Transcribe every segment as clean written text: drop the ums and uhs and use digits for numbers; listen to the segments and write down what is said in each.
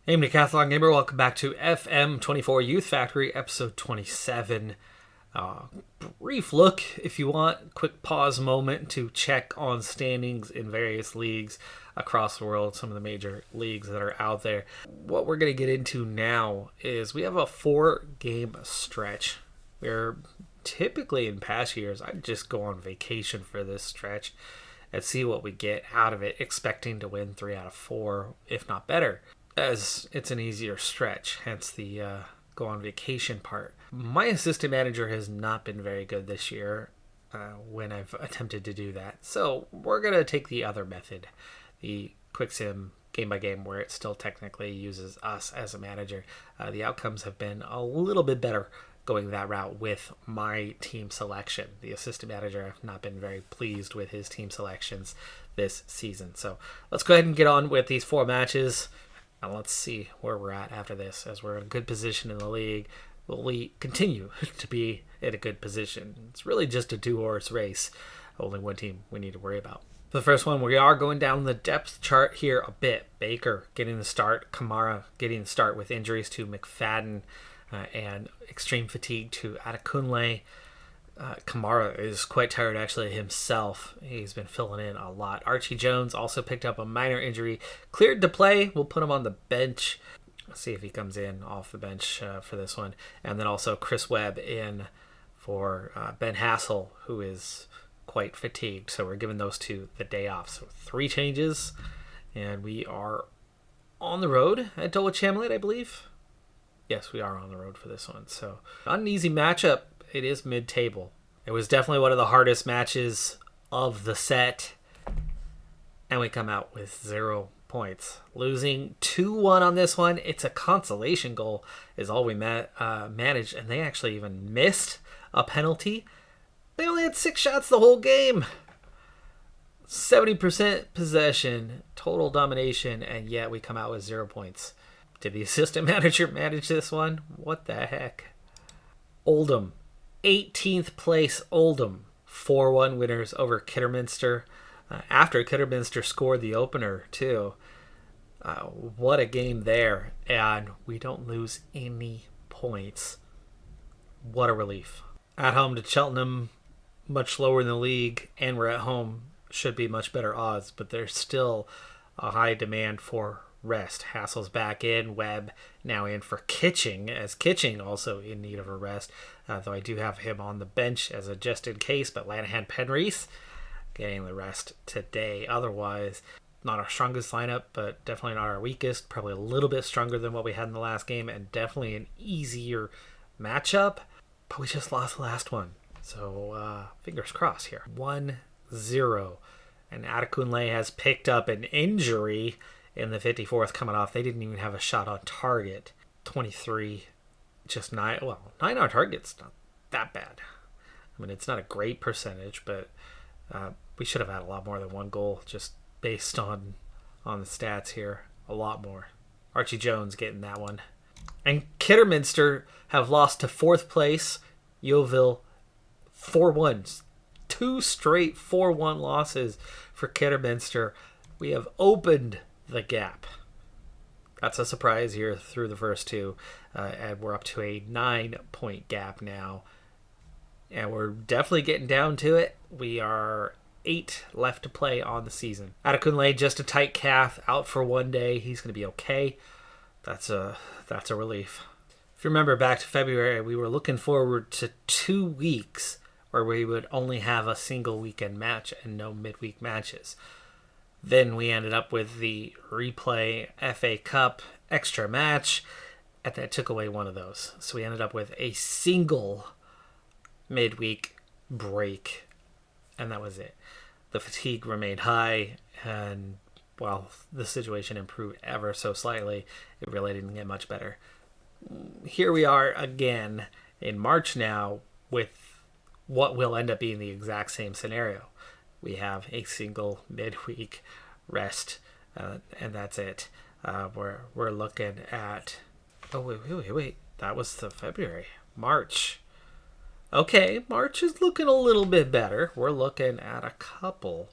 Hey, Decathlon Gamer, welcome back to FM24 Youth Factory, episode 27. Brief look, if you want, quick pause moment to check on standings in various leagues across the world, some of the major leagues that are out there. What we're going to get into now is we have a 4-game stretch. We're typically in past years, I'd just go on vacation for this stretch and see what we get out of it, expecting to win 3 out of 4, if not better, as it's an easier stretch, hence the go on vacation part. My assistant manager has not been very good this year when I've attempted to do that. So we're going to take the other method, the quick sim game by game, where it still technically uses us as a manager. The outcomes have been a little bit better going that route with my team selection. The assistant manager have not been very pleased with his team selections this season. So let's go ahead and get on with these 4 matches. Now let's see where we're at after this, as we're in a good position in the league. Will we continue to be in a good position? It's really just a 2-horse race. Only one team we need to worry about. For the first one, we are going down the depth chart here a bit. Baker getting the start. Kamara getting the start with injuries to McFadden and extreme fatigue to Adekunle. Kamara is quite tired actually himself. He's been filling in a lot. Archie Jones also picked up a minor injury. Cleared to play. We'll put him on the bench. Let's see if he comes in off the bench for this one. And then also Chris Webb in for Ben Hassel, who is quite fatigued. So we're giving those two the day off. So 3 changes. And we are on the road at Dulwich Hamlet, I believe. Yes, we are on the road for this one. So not an easy matchup. It is mid-table. It was definitely one of the hardest matches of the set. And we come out with 0 points. Losing 2-1 on this one. It's a consolation goal is all we managed. And they actually even missed a penalty. They only had 6 shots the whole game. 70% possession, total domination, and yet we come out with 0 points. Did the assistant manager manage this one? What the heck? Oldham. 18th place Oldham, 4-1 winners over Kidderminster. After Kidderminster scored the opener, too. What a game there. And we don't lose any points. What a relief. At home to Cheltenham, much lower in the league, and we're at home. Should be much better odds, but there's still a high demand for rest. Hassel's back in, Webb now in for Kitching, as Kitching also in need of a rest, though I do have him on the bench as a just in case, but Lanahan Penreath getting the rest today. Otherwise, not our strongest lineup, but definitely not our weakest, probably a little bit stronger than what we had in the last game, and definitely an easier matchup, but we just lost the last one, so fingers crossed here. 1-0, and Adekunle has picked up an injury in the 54th coming off. They didn't even have a shot on target. 23, just 9. Well, 9 on target's not that bad. I mean, it's not a great percentage, but we should have had a lot more than 1 goal just based on the stats here. A lot more. Archie Jones getting that one. And Kidderminster have lost to 4th place. Yeovil 4-1. 2 straight 4-1 losses for Kidderminster. We have opened the gap. That's a surprise here through the first 2, and we're up to a 9-point gap now, and we're definitely getting down to it. We are 8 left to play on the season. Adekunle just a tight calf, out for 1 day. He's going to be okay. That's a relief. If you remember back to February, we were looking forward to 2 weeks where we would only have a single weekend match and no midweek matches. Then we ended up with the replay FA Cup extra match, and that took away one of those. So we ended up with a single midweek break, and that was it. The fatigue remained high, and while the situation improved ever so slightly, it really didn't get much better. Here we are again in March now with what will end up being the exact same scenario. We have a single midweek rest, and that's it. We're looking at... Oh, wait. That was the February. March. Okay, March is looking a little bit better. We're looking at a couple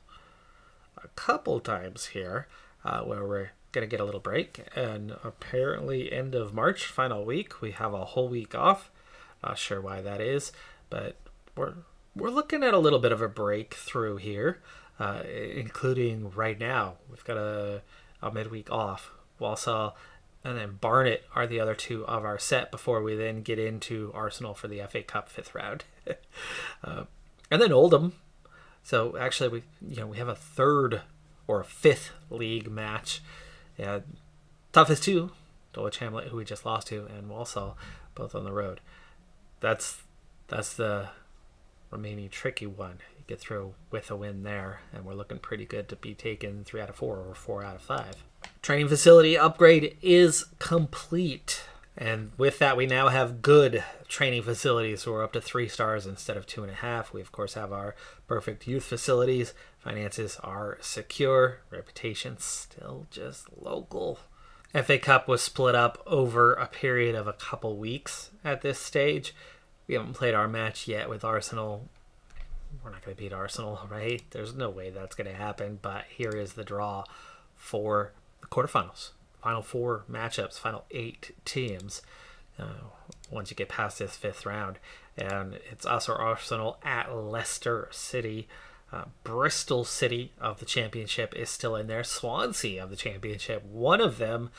times here where we're going to get a little break. And apparently end of March, final week, we have a whole week off. Not sure why that is, but we're looking at a little bit of a breakthrough here, including right now. We've got a midweek off. Walsall and then Barnet are the other two of our set before we then get into Arsenal for the FA Cup 5th round. And then Oldham. So actually we have a 3rd or a 5th league match. Yeah, toughest two, Dulwich Hamlet, who we just lost to, and Walsall, both on the road. That's the remaining tricky one. You get through with a win there, and we're looking pretty good to be taking 3 out of 4 or 4 out of 5. Training facility upgrade is complete. And with that, we now have good training facilities. So we're up to 3 stars instead of 2.5. We, of course, have our perfect youth facilities. Finances are secure. Reputation still just local. FA Cup was split up over a period of a couple weeks at this stage. We haven't played our match yet with Arsenal. We're not going to beat Arsenal, right? There's no way that's going to happen. But here is the draw for the quarterfinals. Final 4 matchups, final 8 teams once you get past this 5th round. And it's us or Arsenal at Leicester City. Bristol City of the championship is still in there. Swansea of the championship. One of them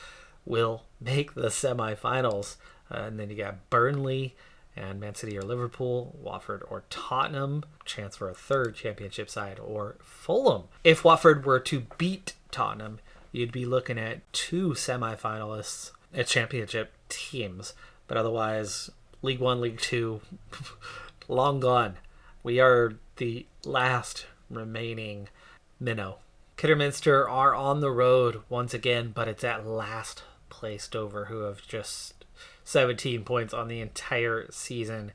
will make the semifinals. And then you got Burnley and Man City or Liverpool, Watford or Tottenham. Chance for a 3rd championship side, or Fulham. If Watford were to beat Tottenham, you'd be looking at 2 semifinalists at championship teams. But otherwise, League 1, League 2, long gone. We are the last remaining minnow. Kidderminster are on the road once again, but it's at last place Dover, who have just 17 points on the entire season.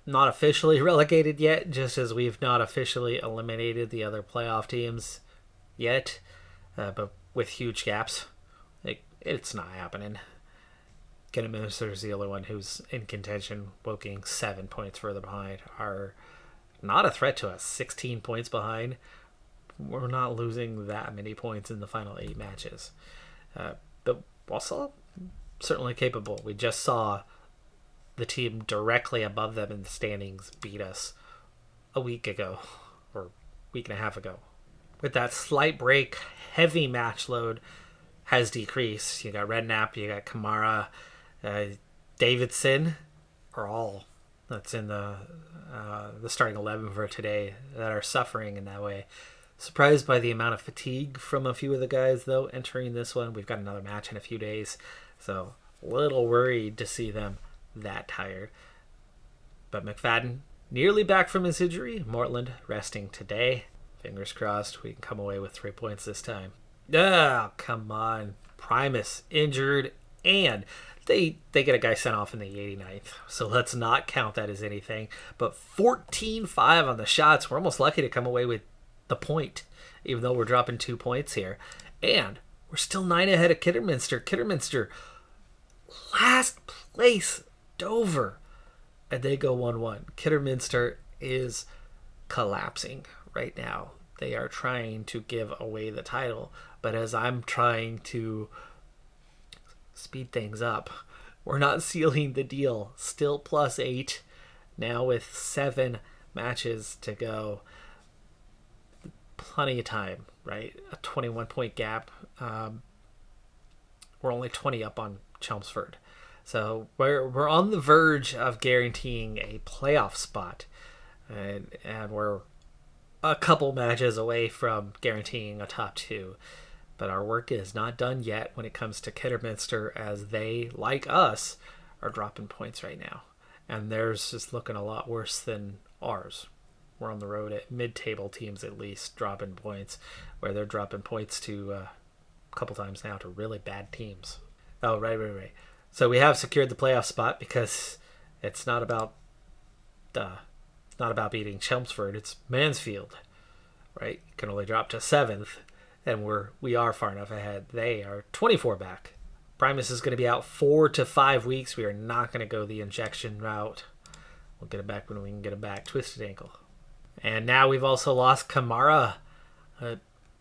Not officially relegated yet, just as we've not officially eliminated the other playoff teams yet. But with huge gaps, it's not happening. Kidderminster is the only one who's in contention. Woking 7 points further behind, are not a threat to us. 16 points behind. We're not losing that many points in the final 8 matches. But Walsall, certainly capable. We just saw the team directly above them in the standings beat us a week ago, or week and a half ago. With that slight break, heavy match load has decreased. You got Redknapp, you got Kamara, Davidson, are all that's in the starting 11 for today that are suffering in that way. Surprised by the amount of fatigue from a few of the guys, though, entering this one. We've got another match in a few days, so a little worried to see them that tired. But McFadden, nearly back from his injury. Mortland resting today. Fingers crossed we can come away with 3 points this time. Oh, come on. Primus injured, and they get a guy sent off in the 89th, so let's not count that as anything. But 14-5 on the shots. We're almost lucky to come away with the point, even though we're dropping 2 points here. And we're still 9 ahead of Kidderminster. Kidderminster, last place, Dover. And they go 1-1. Kidderminster is collapsing right now. They are trying to give away the title. But as I'm trying to speed things up, we're not sealing the deal. Still +8. Now with 7 matches to go. Plenty of time, right? A 21-point gap. We're only 20 up on Chelmsford. So we're on the verge of guaranteeing a playoff spot. And we're a couple matches away from guaranteeing a top 2. But our work is not done yet when it comes to Kidderminster, as they, like us, are dropping points right now. And theirs is looking a lot worse than ours. We're on the road at mid-table teams, at least, dropping points, where they're dropping points to a couple times now to really bad teams. Oh, right. So we have secured the playoff spot because it's not about beating Chelmsford. It's Mansfield, right? You can only drop to 7th, and we are far enough ahead. They are 24 back. Primus is going to be out 4 to 5 weeks. We are not going to go the injection route. We'll get it back when we can get it back. Twisted ankle. And now we've also lost Kamara.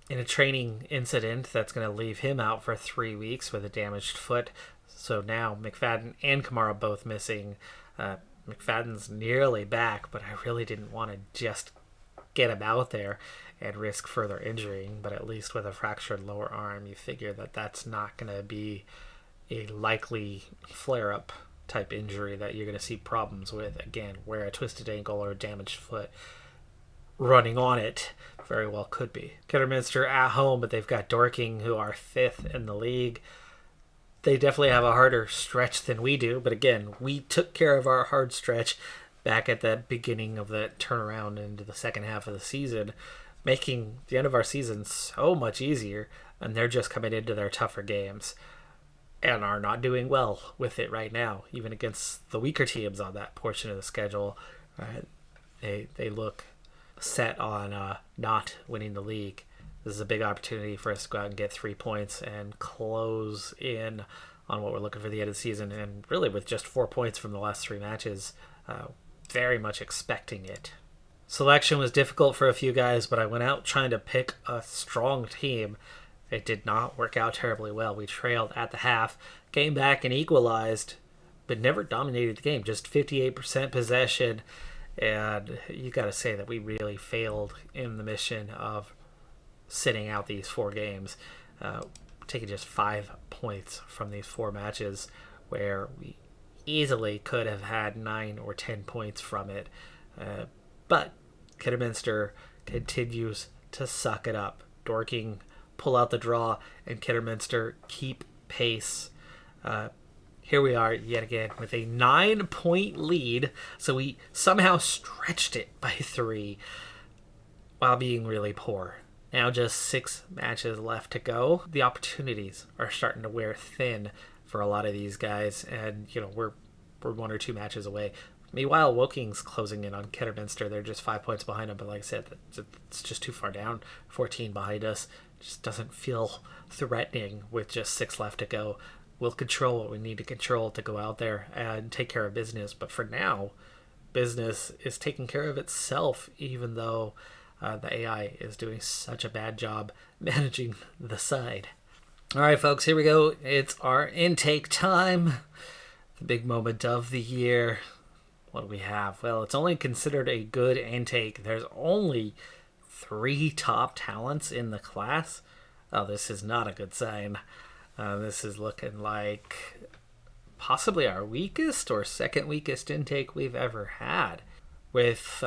in a training incident that's going to leave him out for 3 weeks with a damaged foot. So now McFadden and Kamara both missing. McFadden's nearly back, but I really didn't want to just get him out there and risk further injuring. But at least with a fractured lower arm, you figure that that's not going to be a likely flare-up type injury that you're going to see problems with. Again, where a twisted ankle or a damaged foot running on it very well could be. Kidderminster at home, but they've got Dorking, who are 5th in the league. They definitely have a harder stretch than we do, but again, we took care of our hard stretch back at the beginning of the turnaround into the second half of the season, making the end of our season so much easier, and they're just coming into their tougher games and are not doing well with it right now, even against the weaker teams on that portion of the schedule. They look set on not winning the league. This is a big opportunity for us to go out and get 3 points and close in on what we're looking for the end of the season. And really, with just 4 points from the last 3 matches, very much expecting it. Selection was difficult for a few guys, but I went out trying to pick a strong team. It did not work out terribly well. We trailed at the half, came back and equalized, but never dominated the game. Just 58% possession. And you got to say that we really failed in the mission of sitting out these 4 games, taking just 5 points from these 4 matches where we easily could have had 9 or 10 points from it. But Kidderminster continues to suck it up. Dorking pull out the draw, and Kidderminster keep pace. Here we are yet again with a 9-point lead, so we somehow stretched it by 3 while being really poor. Now just 6 matches left to go. The opportunities are starting to wear thin for a lot of these guys, and we're 1 or 2 matches away. Meanwhile, Woking's closing in on Kidderminster. They're just 5 points behind them, but like I said, it's just too far down. 14 behind us. Just doesn't feel threatening with just 6 left to go. We'll control what we need to control to go out there and take care of business. But for now, business is taking care of itself, even though the AI is doing such a bad job managing the side. All right, folks, here we go. It's our intake time. The big moment of the year. What do we have? Well, it's only considered a good intake. There's only 3 top talents in the class. Oh, this is not a good sign. This is looking like possibly our weakest or second weakest intake we've ever had, with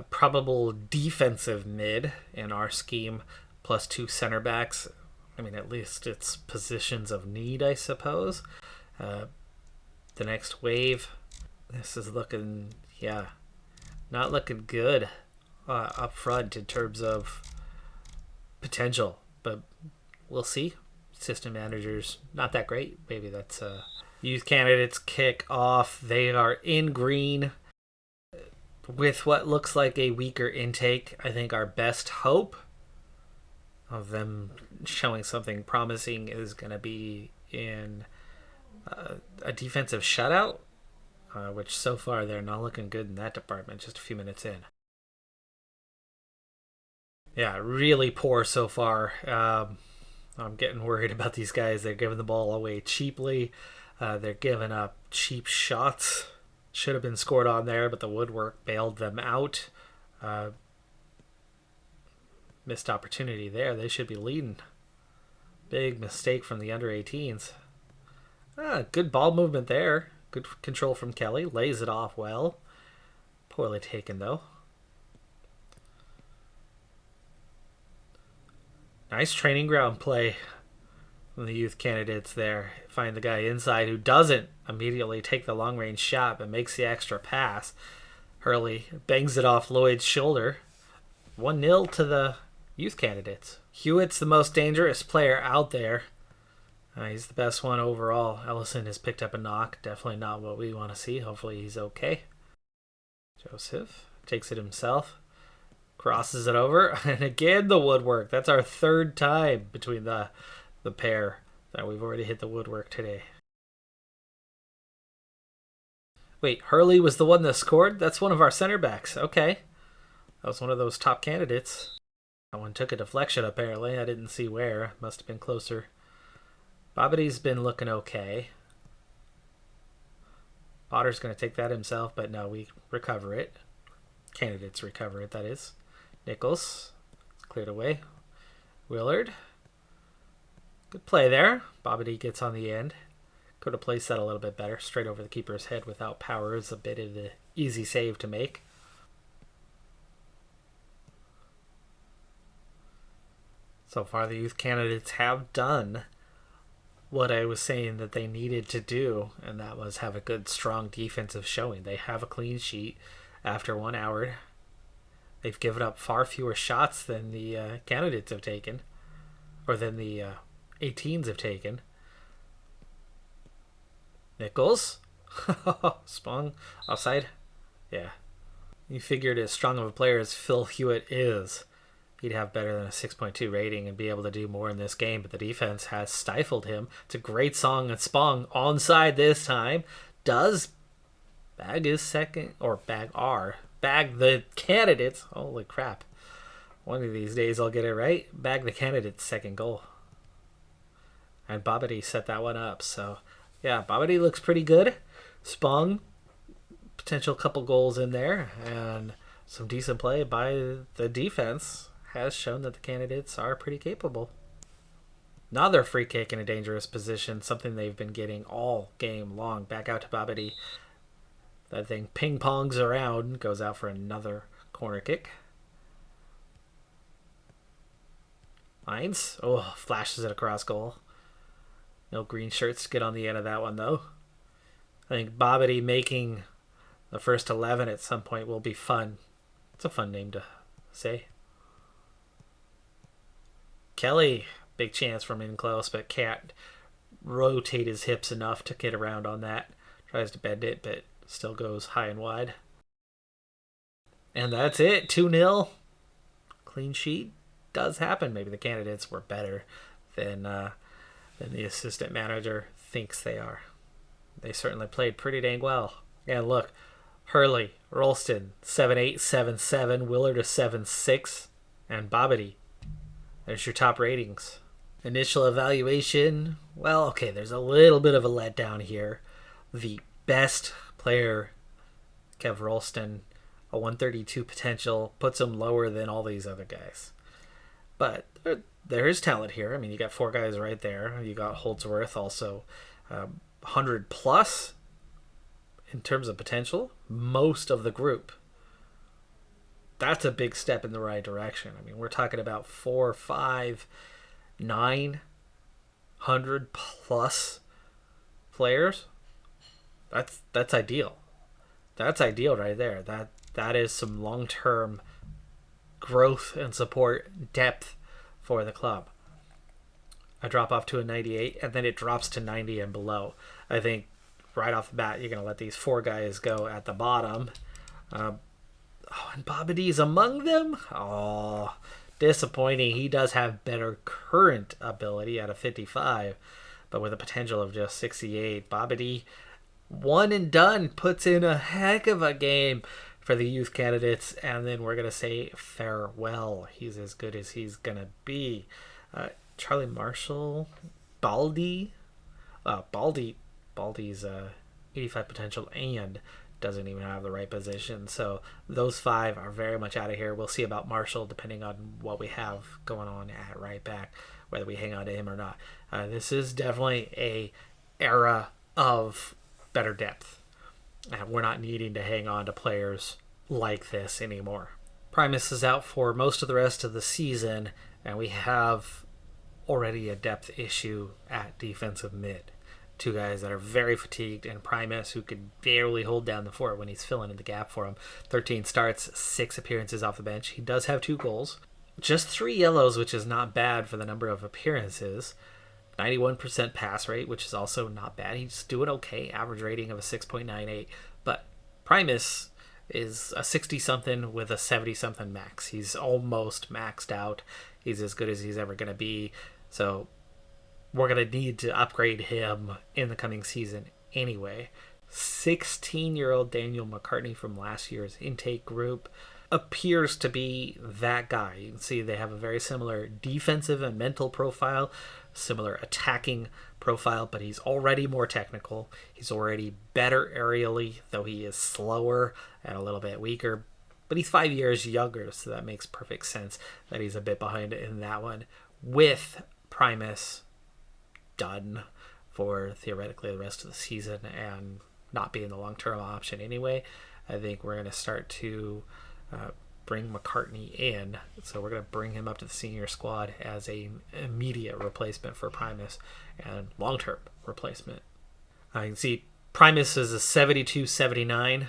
probable defensive mid in our scheme plus 2 center backs. I mean, at least it's positions of need, I suppose. The next wave, this is looking, not looking good up front in terms of potential, but we'll see. System managers, not that great. Maybe that's youth candidates kick off. They are in green with what looks like a weaker intake. I think our best hope of them showing something promising is going to be in a defensive shutout, which so far they're not looking good in that department just a few minutes in. Yeah, really poor so far. I'm getting worried about these guys. They're giving the ball away cheaply. They're giving up cheap shots. Should have been scored on there, but the woodwork bailed them out. Missed opportunity there. They should be leading. Big mistake from the under 18s. Good ball movement there. Good control from Kelly. Lays it off well. Poorly taken, though. Nice training ground play from the youth candidates there. Find the guy inside who doesn't immediately take the long-range shot but makes the extra pass. Hurley bangs it off Lloyd's shoulder. 1-0 to the youth candidates. Hewitt's the most dangerous player out there. He's the best one overall. Ellison has picked up a knock. Definitely not what we want to see. Hopefully he's okay. Joseph takes it himself. Crosses it over. And again, the woodwork. That's our 3rd time between the pair that we've already hit the woodwork today. Wait, Hurley was the one that scored? That's one of our center backs. Okay. That was one of those top candidates. That one took a deflection, apparently. I didn't see where. Must have been closer. Bobity's been looking okay. Potter's going to take that himself, but no, we recover it. Candidates recover it, that is. Nichols. Cleared away. Willard. Good play there. Bobity gets on the end. Could have placed that a little bit better. Straight over the keeper's head without power is a bit of an easy save to make. So far, the youth candidates have done what I was saying that they needed to do, and that was have a good, strong defensive showing. They have a clean sheet after 1 hour. They've given up far fewer shots than the candidates have taken, or than the 18s have taken. Nichols. Spong. Offside. Yeah. You figured as strong of a player as Phil Hewitt is, he'd have better than a 6.2 rating and be able to do more in this game, but the defense has stifled him. It's a great song, and Spong onside this time does bag his second, or bag the candidates. Holy crap. One of these days I'll get it right. Bag the candidates' second goal. And Bobity set that one up, so yeah, Bobity looks pretty good. Spong, potential couple goals in there, and some decent play by the defense has shown that the candidates are pretty capable. Another free kick in a dangerous position, something they've been getting all game long. Back out to Bobity. That thing ping-pongs around, goes out for another corner kick. Mines. Oh, flashes it across goal. No green shirts get on the end of that one, though. I think Bobity making the first 11 at some point will be fun. It's a fun name to say. Kelly, big chance from in close, but can't rotate his hips enough to get around on that. Tries to bend it, but still goes high and wide. And that's it. 2-0. Clean sheet does happen. Maybe the candidates were better than the assistant manager thinks they are. They certainly played pretty dang well. And look, Hurley, Rolston, 7-8, 7-7, Willard a 7-6, and Bobity. There's your top ratings. Initial evaluation, well, okay, there's a little bit of a letdown here. The best player, Kev Rolston, a 132 potential, puts him lower than all these other guys. But there is talent here. I mean, you got 4 guys right there. You got Holdsworth also 100 plus in terms of potential. Most of the group. That's a big step in the right direction. I mean, we're talking about 4, 5, 900 plus players. That's ideal. That's ideal right there. That is some long-term growth and support depth for the club. A drop off to a 98, and then it drops to 90 and below. I think right off the bat, you're going to let these 4 guys go at the bottom. And Bobity's among them? Oh, disappointing. He does have better current ability at a 55, but with a potential of just 68. Bobity, one and done, puts in a heck of a game for the youth candidates, and then we're going to say farewell. He's as good as he's going to be. Charlie Marshall, Baldy's 85 potential and doesn't even have the right position. So those 5 are very much out of here. We'll see about Marshall depending on what we have going on at right back, whether we hang on to him or not. This is definitely a era of better depth. We're not needing to hang on to players like this anymore. Primus is out for most of the rest of the season, and we have already a depth issue at defensive mid. 2 guys that are very fatigued, and Primus, who could barely hold down the fort when he's filling in the gap for him. 13 starts, 6 appearances off the bench. He does have 2 goals. Just 3 yellows, which is not bad for the number of appearances. 91% pass rate, which is also not bad. He's doing okay. Average rating of a 6.98. But Primus is a 60-something with a 70-something max. He's almost maxed out. He's as good as he's ever going to be. So we're going to need to upgrade him in the coming season anyway. 16-year-old Daniel McCartney from last year's intake group. appears to be that guy. You can see they have a very similar defensive and mental profile, similar attacking profile, but he's already more technical. He's already better aerially, though he is slower and a little bit weaker. But he's 5 years younger, so that makes perfect sense that he's a bit behind in that one. With Primus done for theoretically the rest of the season and not being the long-term option anyway, I think we're going to start to bring McCartney in. So we're going to bring him up to the senior squad as an immediate replacement for Primus and long-term replacement. I can see Primus is a 72-79,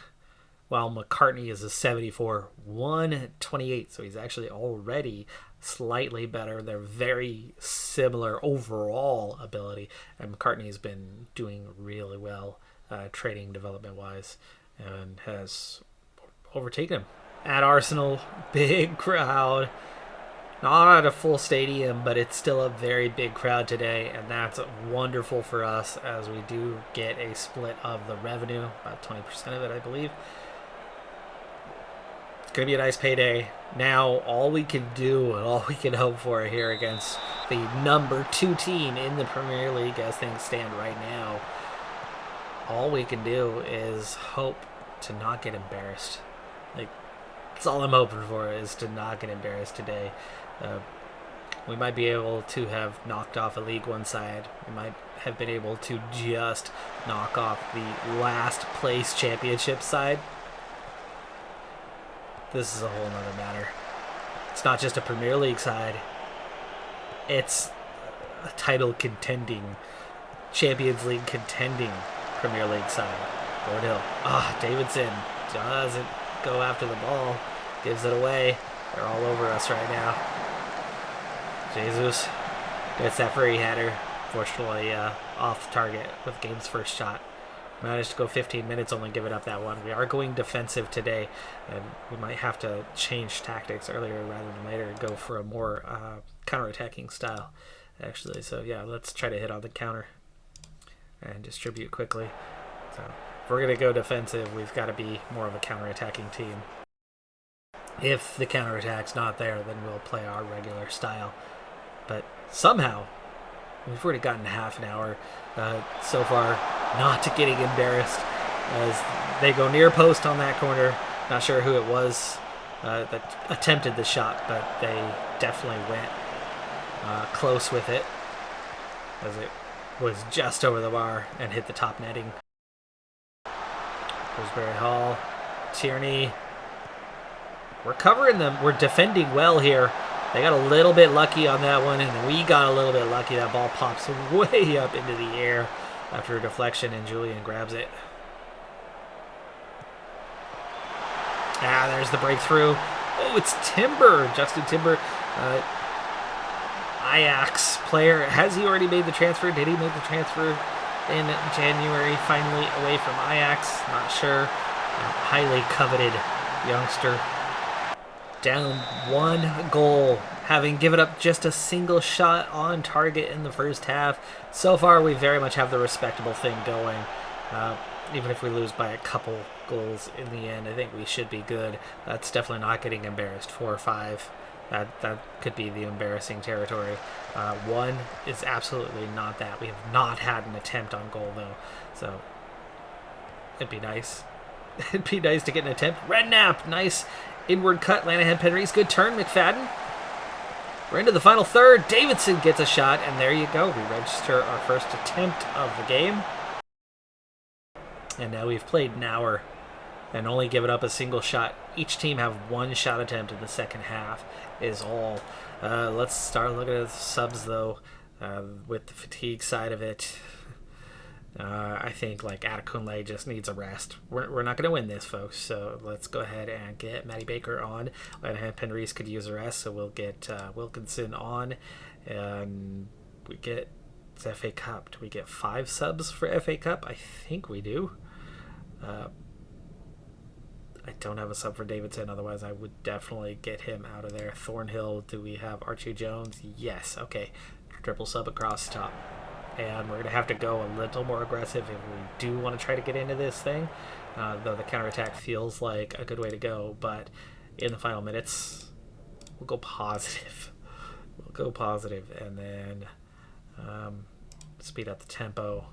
while McCartney is a 74-128. So he's actually already slightly better. They're very similar overall ability, and McCartney's been doing really well training development-wise and has overtaken him. At Arsenal, big crowd. Not at a full stadium, but it's still a very big crowd today, and that's wonderful for us as we do get a split of the revenue, about 20% of it, I believe. It's going to be a nice payday. Now, all we can do and all we can hope for here against the number 2 team in the Premier League as things stand right now, all we can do is hope to not get embarrassed. That's all I'm hoping for, is to not get embarrassed today. We might be able to have knocked off a League One side. We might have been able to just knock off the last place championship side. This is a whole nother matter. It's not just a Premier League side. It's a title contending, Champions League contending Premier League side. Thornhill. Davidson doesn't go after the ball. Gives it away. They're all over us right now. Jesus gets that free header. Fortunately, off target with game's first shot. Managed to go 15 minutes, only giving up that one. We are going defensive today, and we might have to change tactics earlier rather than later and go for a more counter-attacking style, actually. So, yeah, let's try to hit on the counter and distribute quickly. So, if we're going to go defensive, we've got to be more of a counter-attacking team. If the counterattack's not there, then we'll play our regular style. But somehow, we've already gotten half an hour so far, not getting embarrassed as they go near post on that corner. Not sure who it was that attempted the shot, but they definitely went close with it as it was just over the bar and hit the top netting. Roseberry Hall, Tierney. We're covering them. We're defending well here. They got a little bit lucky on that one, and we got a little bit lucky. That ball pops way up into the air after a deflection, and Julian grabs it. There's the breakthrough. Oh, it's Timber. Justin Timber. Ajax player. Has he already made the transfer? Did he make the transfer in January finally away from Ajax? Not sure. Highly coveted youngster. Down 1 goal, having given up just a single shot on target in the first half. So far, we very much have the respectable thing going. Even if we lose by a couple goals in the end, I think we should be good. That's definitely not getting embarrassed. 4 or 5, that could be the embarrassing territory. 1 is absolutely not that. We have not had an attempt on goal, though. So, it'd be nice. It'd be nice to get an attempt. Redknapp, nice inward cut. Lanahan Penrese, good turn. McFadden. We're into the final third. Davidson gets a shot, and there you go. We register our first attempt of the game. And now we've played an hour and only given up a single shot. Each team have 1 shot attempt in the second half is all. Let's start looking at the subs, though, with the fatigue side of it. I think Adekunle just needs a rest. We're not going to win this, folks. So let's go ahead and get Matty Baker on. Penrese could use a rest, so we'll get Wilkinson on, and we get FA Cup. Do we get 5 subs for FA Cup? I think we do. I don't have a sub for Davidson. Otherwise, I would definitely get him out of there. Thornhill. Do we have Archie Jones? Yes. Okay. Triple sub across the top. And we're going to have to go a little more aggressive if we do want to try to get into this thing, though the counterattack feels like a good way to go. But in the final minutes. We'll go positive. We'll go positive, and then speed up the tempo.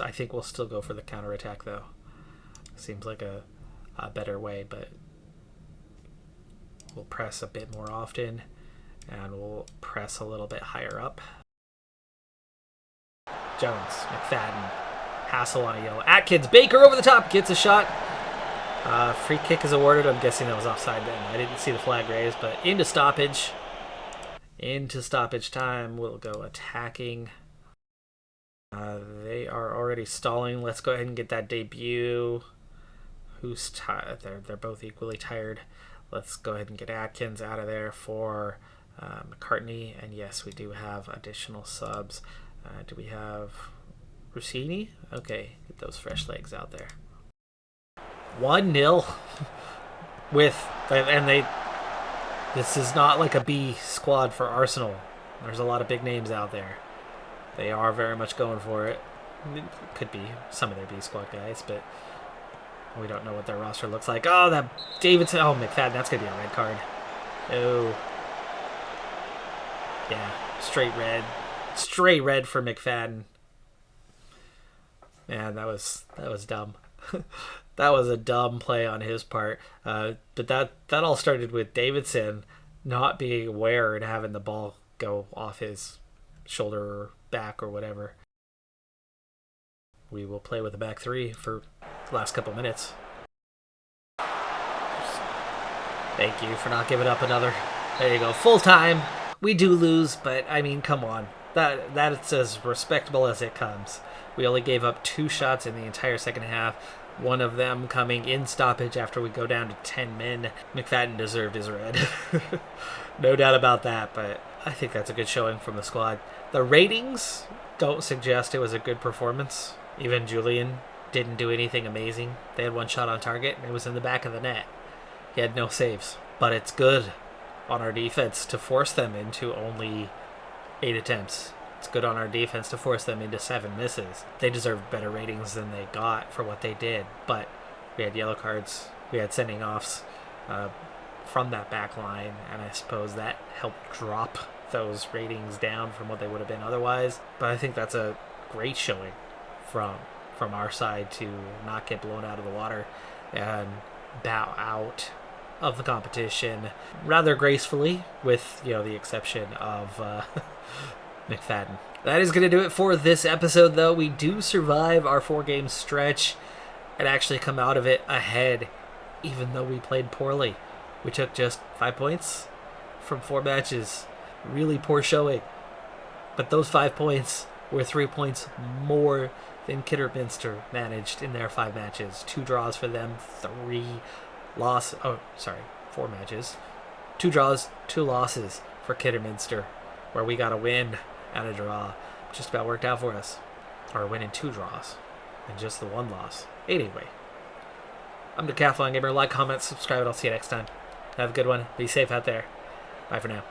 I think we'll still go for the counterattack, though. Seems like a better way, but we'll press a bit more often, and we'll press a little bit higher up. Jones, McFadden, Hassel on a yellow. Atkins, Baker over the top, gets a shot. Free kick is awarded. I'm guessing that was offside then. I didn't see the flag raised, but into stoppage. Into stoppage time. We'll go attacking. They are already stalling. Let's go ahead and get that debut. Who's tired? They're both equally tired. Let's go ahead and get Atkins out of there for McCartney. And yes, we do have additional subs. Do we have Rossini? Okay, get those fresh legs out there. 1-0 this is not like a B squad for Arsenal. There's a lot of big names out there. They are very much going for it. It could be some of their B squad guys, but we don't know what their roster looks like. Oh, that Davidson. Oh, McFadden, that's going to be a red card. Oh. Yeah, straight red. Straight red for McFadden. Man, that was dumb. That was a dumb play on his part. But that all started with Davidson not being aware and having the ball go off his shoulder or back or whatever. We will play with the back three for the last couple minutes. Thank you for not giving up another. There you go. Full time. We do lose, but I mean, come on. That's as respectable as it comes. We only gave up 2 shots in the entire second half. One of them coming in stoppage after we go down to 10 men. McFadden deserved his red. No doubt about that, but I think that's a good showing from the squad. The ratings don't suggest it was a good performance. Even Julian didn't do anything amazing. They had 1 shot on target, and it was in the back of the net. He had no saves. But it's good on our defense to force them into only 8 attempts. It's good on our defense to force them into 7 misses. They deserve better ratings than they got for what they did, but we had yellow cards, we had sending offs from that back line, and I suppose that helped drop those ratings down from what they would have been otherwise. But I think that's a great showing from our side to not get blown out of the water and bow out of the competition rather gracefully, with the exception of McFadden. That is going to do it for this episode, though. We do survive our 4-game stretch and actually come out of it ahead, even though we played poorly. We took just 5 points from 4 matches. Really poor showing. But those 5 points were 3 points more than Kidderminster managed in their 5 matches. 2 draws for them, 4 matches. 2 draws, 2 losses for Kidderminster, where we got a win and a draw. Just about worked out for us. Or a win and 2 draws. And just the 1 loss. Anyway. I'm Decathlon Gamer. Like, comment, subscribe, and I'll see you next time. Have a good one. Be safe out there. Bye for now.